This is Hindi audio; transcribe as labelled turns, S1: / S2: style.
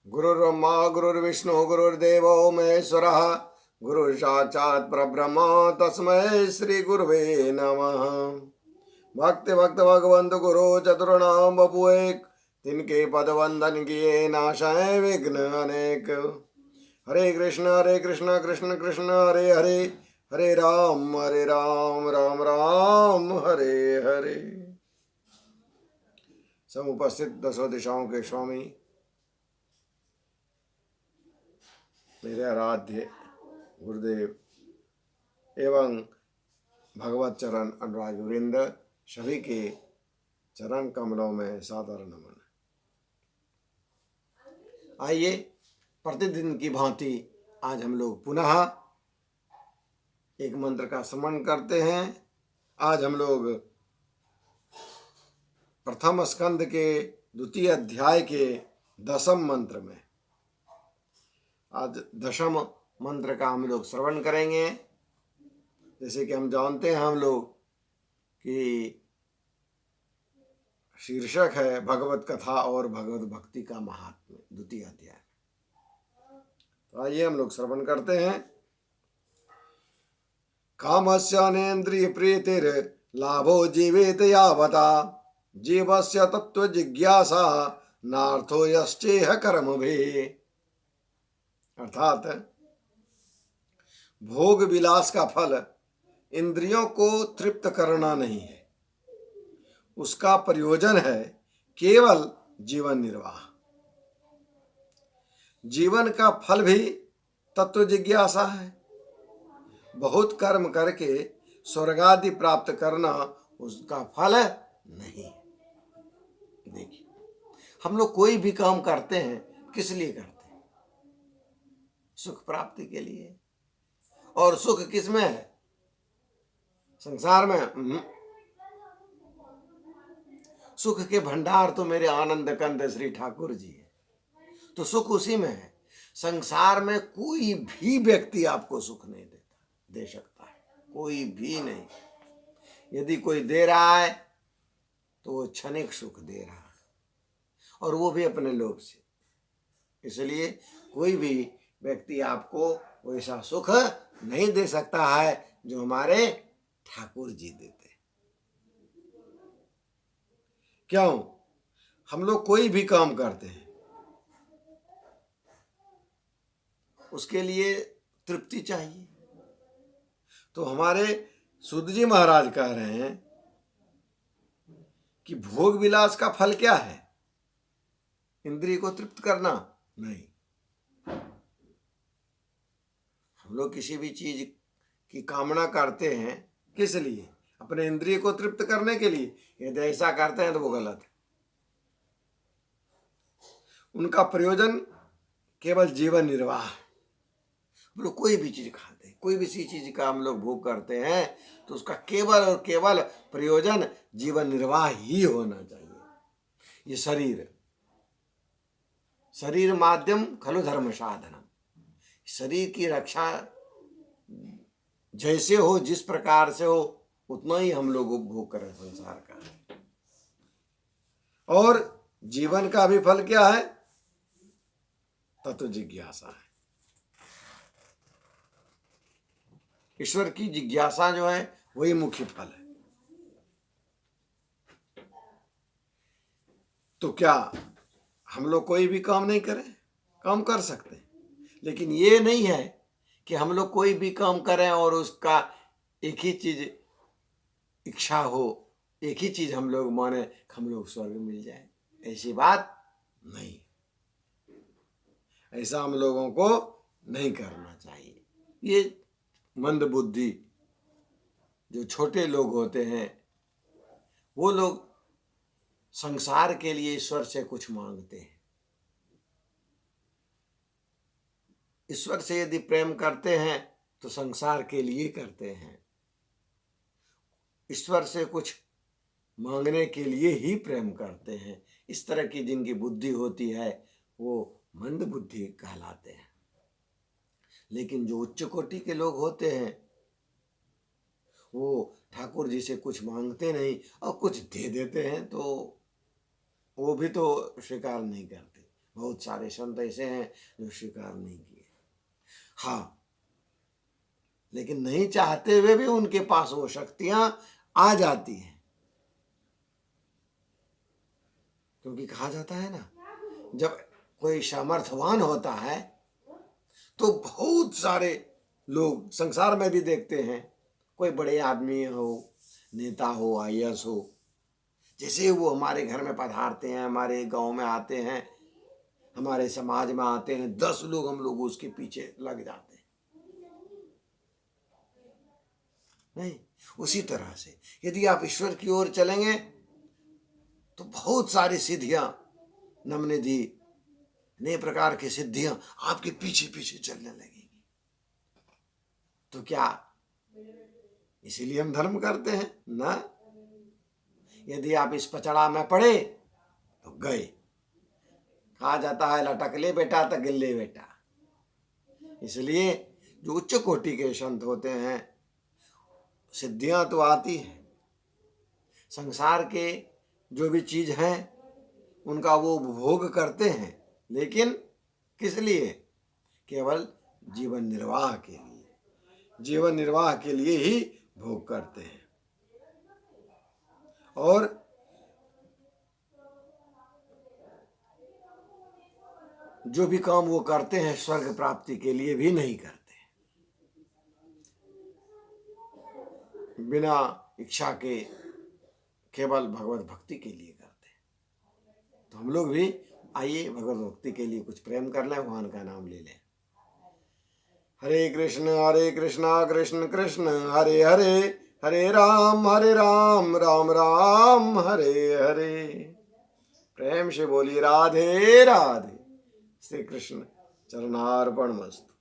S1: गुरुर्ब्रह्मा गुरुर्विष्णु गुरुर्देवो महेश्वरः गुरुः साक्षात् परब्रह्म तस्मै श्री गुरुवे नमः। भक्ति भक्त भगवंत गुरु चतुर्णाम बपु एक, तिनके पद वंदन किए नाशाए विघ्न अनेक। हरे कृष्ण कृष्ण कृष्ण हरे हरे, हरे राम राम राम हरे हरे। समुपस्थित दसों दिशाओं के स्वामी, मेरे आराध्य गुरुदेव एवं भगवत चरण अनुराग वृंद सभी के चरण कमलों में सादर नमन। आइए प्रतिदिन की भांति आज हम लोग पुनः एक मंत्र का स्मरण करते हैं। आज हम लोग प्रथम स्कंद के द्वितीय अध्याय के दशम मंत्र में आज दशम मंत्र का हम लोग श्रवण करेंगे। जैसे कि हम जानते हैं हम लोग कि शीर्षक है भगवत कथा और भगवत भक्ति का महात्म्य, द्वितीय अध्याय। तो आइए हम लोग श्रवण करते हैं। कामस्यानेन्द्रिय प्रीतिर लाभो जीवेत यावता, जीवस्य तत्व जिज्ञासा नार्थो यश्चेह कर्म भी। अर्थात भोग विलास का फल इंद्रियों को तृप्त करना नहीं है, उसका प्रयोजन है केवल जीवन निर्वाह। जीवन का फल भी तत्व जिज्ञासा है। बहुत कर्म करके स्वर्गादि प्राप्त करना उसका फल नहीं। देखिए, हम लोग कोई भी काम करते हैं किस लिए करते हैं? सुख प्राप्ति के लिए। और सुख किस में है? संसार में सुख के भंडार तो मेरे आनंद कंद श्री ठाकुर जी है। तो सुख उसी में है। संसार में कोई भी व्यक्ति आपको सुख नहीं दे सकता है, कोई भी नहीं। यदि कोई दे रहा है तो वो क्षणिक सुख दे रहा है, और वो भी अपने लोभ से। इसलिए कोई भी व्यक्ति आपको वैसा सुख नहीं दे सकता है जो हमारे ठाकुर जी देते। क्यों? हम लोग कोई भी काम करते हैं उसके लिए तृप्ति चाहिए। तो हमारे सूत जी महाराज कह रहे हैं कि भोग विलास का फल क्या है? इंद्रिय को तृप्त करना नहीं। हम लोग किसी भी चीज की कामना करते हैं किस लिए? अपने इंद्रिय को तृप्त करने के लिए। यदि ऐसा करते हैं तो वो गलत है। उनका प्रयोजन केवल जीवन निर्वाह। हम लोग कोई भी चीज खाते हैं, कोई भी सी चीज का हम लोग भोग करते हैं तो उसका केवल और केवल प्रयोजन जीवन निर्वाह ही होना चाहिए। ये शरीर माध्यम खलु धर्म साधनम। शरीर की रक्षा जैसे हो, जिस प्रकार से हो, उतना ही हम लोग उपभोग करें संसार का। और जीवन का भी फल क्या है? तत्व जिज्ञासा है। ईश्वर की जिज्ञासा जो है वही मुख्य फल है। तो क्या हम लोग कोई भी काम नहीं करें? काम कर सकते हैं, लेकिन ये नहीं है कि हम लोग कोई भी काम करें और उसका एक ही चीज इच्छा हो, एक ही चीज हम लोग माने हम लोग स्वर्ग मिल जाए। ऐसी बात नहीं। ऐसा हम लोगों को नहीं करना चाहिए। ये मंद बुद्धि जो छोटे लोग होते हैं वो लोग संसार के लिए ईश्वर से कुछ मांगते हैं। ईश्वर से यदि प्रेम करते हैं तो संसार के लिए करते हैं। ईश्वर से कुछ मांगने के लिए ही प्रेम करते हैं। इस तरह की जिनकी बुद्धि होती है वो मंद बुद्धि कहलाते हैं। लेकिन जो उच्च कोटि के लोग होते हैं वो ठाकुर जी से कुछ मांगते नहीं और कुछ दे देते हैं तो वो भी तो स्वीकार नहीं करते। बहुत सारे संत ऐसे हैं जो स्वीकार नहीं किए। हाँ, लेकिन नहीं चाहते हुए भी उनके पास वो शक्तियां आ जाती हैं, क्योंकि कहा जाता है ना, जब कोई सामर्थ्यवान होता है तो बहुत सारे लोग संसार में भी देखते हैं, कोई बड़े आदमी हो, नेता हो, आईएएस हो, जैसे वो हमारे घर में पधारते हैं, हमारे गांव में आते हैं, हमारे समाज में आते हैं, 10 लोग हम लोग उसके पीछे लग जाते हैं। नहीं, उसी तरह से यदि आप ईश्वर की ओर चलेंगे तो बहुत सारी सिद्धियां, नमनिधि, नए प्रकार की सिद्धियां आपके पीछे पीछे चलने लगेंगी। तो क्या इसीलिए हम धर्म करते हैं ना? यदि आप इस पचड़ा में पड़े तो गए। कहा जाता है लटक ले बेटा तो गिल्ले बेटा। इसलिए जो उच्च कोटि के संत होते हैं, सिद्धियां तो आती हैं, संसार के जो भी चीज हैं उनका वो उपभोग करते हैं, लेकिन किस लिए? केवल जीवन निर्वाह के लिए, जीवन निर्वाह के लिए ही भोग करते हैं। और जो भी काम वो करते हैं स्वर्ग प्राप्ति के लिए भी नहीं करते, बिना इच्छा के केवल भगवत भक्ति के लिए करते हैं। तो हम लोग भी आइए भगवत भक्ति के लिए कुछ प्रेम कर लें, भगवान का नाम ले लें। हरे कृष्ण कृष्ण कृष्ण हरे हरे, हरे राम राम राम हरे हरे। प्रेम से बोली राधे राधे। श्री कृष्ण चरणार्पणमस्तु।